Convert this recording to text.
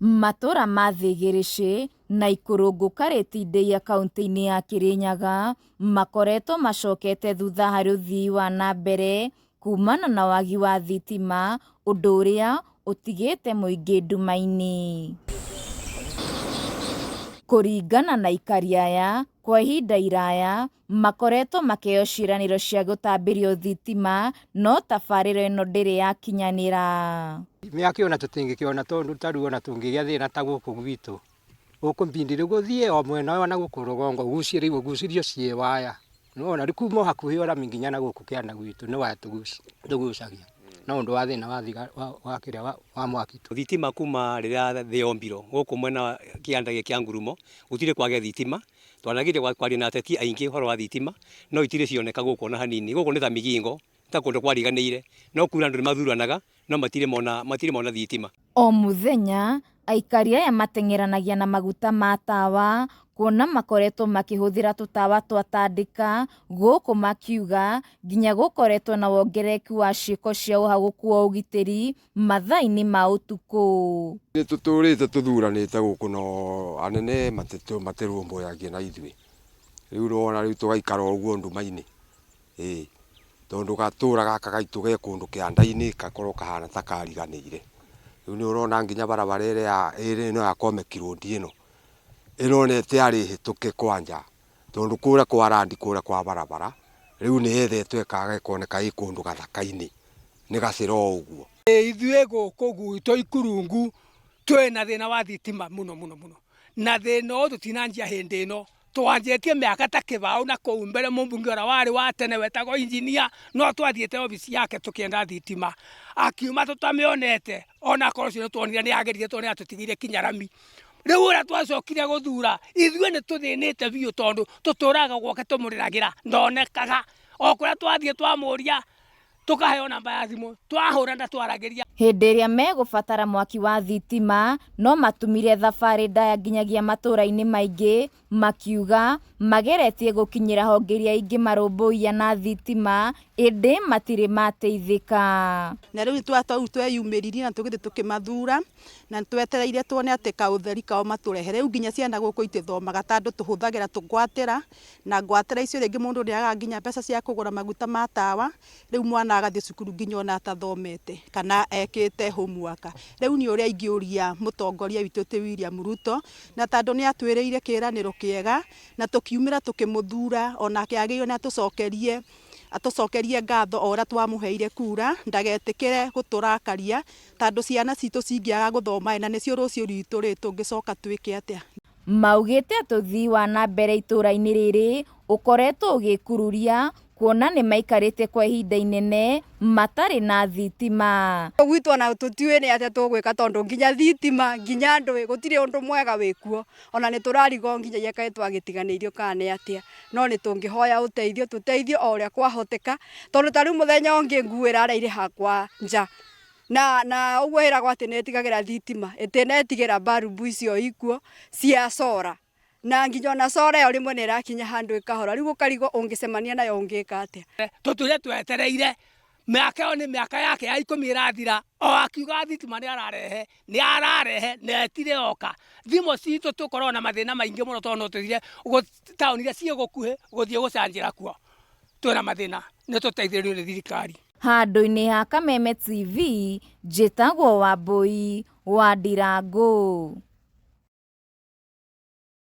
Matura ma Thigirici na Ikurungu Karĩti-Ndĩia kaunti-inĩ ya Kirinyaga makoretwo macokete thutha harĩ ũthii wa na mbere kumana na wagi wa thitima, ũndũ ũrĩa ũtigĩte mũingĩ nduma-inĩ. Kũringana na aikari aya, kwa ihinda iraya makoretwo makĩheo ciĩranĩro cia gũtambĩrio thitima, no tabarĩra ĩno ndĩrĩ yakinyanĩra. Mĩaki ona tũtingĩkĩona tondũ tarĩu ona tũngĩgĩa thĩna ta gũkũ gwitũ. Gũkũ mbindi rĩu gũthiĩ o mwena ũyũ na gũkũ rũgongo ũgucĩrio ciĩ waya. Nĩwona rĩu kuma o hakuhĩ o rami nginya na gũkũ kĩanda gwitũ nĩ waya tũgucagia. No ũndũ wa thĩna wa mwaki. Thitima kuma rĩrĩa thĩ yombirwo gũkũ mwena kĩanda kĩa Ngurumo gũtirĩ kwagĩa thitima. Twanagire kwaria na ateti aingĩ ũhoro wa thitima no itirĩ cioneka gũkũ na hanini. Gũkũ nĩ ta Migingo ta kũndũ kwariganĩire no kuna andũ nĩmathuranaga no matirĩ mona thitima. O mũthenya aikari aya mateng'eranagia na maguta ma tawa kuona makoretwo makĩhũthĩra tũtawa twa tandĩka, gũkũ makiuga nginya gũkoretwo na wongerereku wa ciĩko cia ũhagũku wa ũgitĩri mathaa-inĩ ma ũtukũ. Tũtũrĩte tũthuranĩte gũkũ no anene matirũmbũyagia na ithuĩ. Rĩu ũrona rĩu tũgaikara ũguo nduma-inĩ. Tondũ gatũra gaka gaitũ ge kũndũ kĩanda-inĩ gakorwo kahana ta kariganĩire. Rĩu nĩ ũrona nginya barabara ĩrĩa ĩno ya Komeki Road ĩno ĩronete arĩ hĩtũke kwanja tondũ kũrĩa kwa randi kũrĩa kwa barabara rĩu nĩ yethetwo ĩkaga ĩkoneka ĩ kũndũ gathaka-inĩ nĩ gacĩra o ũguo. Ithuĩ gũkũ gwitũ Ikurungu twĩna thĩna wa thitima mũno na thĩna ũyũ tũtinanjia hĩndĩ ĩno twanjĩtie mĩaka ta kĩbaũ na kũu mbere mũmbunge ũrĩa warĩ wa tene wetagwo injinia no twathiĩte obici yake tũkĩenda thitima akiuma tũtamĩonete ona korwo cio nĩtuonire nĩageririe tuone atũtigĩire kinya rami. Rĩu ũrĩa twacokire gũthura ithuĩ nĩtũthĩnĩte biũ tondũ tũtũraga gwake tũmũrĩragĩra ndonekaga o kũrĩa twathiĩ twamũria tũkaheo namba ya thimũ twahũra ndatwaragĩria. Hĩndĩ ĩrĩa megũbatara mwaki wa thitima no matumire thabarĩ ndaya nginyagia matũra-inĩ maingĩ makiuga mageretie gũkinyĩra honge iria ingĩ marũmbũiya na thitima ĩndĩ matirĩ mateithĩka. Na rĩu tweyumĩririe na tũgĩthiĩ tũkĩmathura na twetereire tuone atĩ kaũtheri kao matũrehe. Rĩu nginya ciana gũkũ itithomaga tondũ tũhũthagĩra tũngwatĩra na ngwatĩra icio rĩngĩ mũndũ nĩagaga nginya mbeca cia kũgũra maguta ma tawa. Rĩu mwana agathiĩ cukuru nginya ona atathomete kana ekĩte homework. Rĩu nĩ ũrĩa ingĩũria mũtongoria witũ ti William Ruto na tondũ nĩ atwĩrĩire kĩĩranĩro kĩega na tũkiumĩra tũkĩmũthura onake agĩrĩirwo nĩ atũcokerie ngatho o ũrĩa twamũheire kura ndagetĩkĩre gũtũrakaria tondũ ciana citũ cingĩaga gũthoma na nĩcio rũciũ rwitũ tũngĩcoka twĩke atĩa. Maugĩte atĩ ũthii wa na mbere itũra-inĩ rĩrĩ ũkoretwo ũgĩkururia kuona nĩ maikarĩte kwa ihinda inene matarĩ na thitima. Gwitũ ona tũtiũĩ nĩ atĩa tũgwĩka tondũ nginya thitima nginya ndũĩ gũtirĩ ũndũ mwega wĩkuo ona nĩ tũrarigwo nginya kaĩ twagĩtiganĩirio kana nĩ atĩa no nĩ tũngĩhoya ũteithio tũteithio o ũrĩa kwahoteka tondũ ta rĩu mũthenya ũngĩ nguo ĩrara hakwa nja na ũguo ĩragwo atĩ nĩĩtigagĩra thitima ĩtĩnetigĩra mbarubu icio ikuo cia cora na nginya ona cora ĩyo rĩmwe nĩ ĩrakinya handũ ĩkahora rĩu ũkarigwo ũngĩcemania nayo ũngĩka atĩa. Tũtũire twetereire mĩaka ĩyo nĩ mĩaka yake ya 10 ĩrathira o akiuga thitima nĩ ararehe na etire oka thimũ citũ tũkorwo na mathĩna maingĩ mũno tondũ no tũthire taũni iria ciĩ gũkuhĩ gũthiĩ gũcanjĩra kuo twĩna mathĩna nĩ tũteithĩrĩrio nĩ thirikari. Handũ-inĩ ha Kameme TV njĩtagwo Wambui wa Ndirangũ.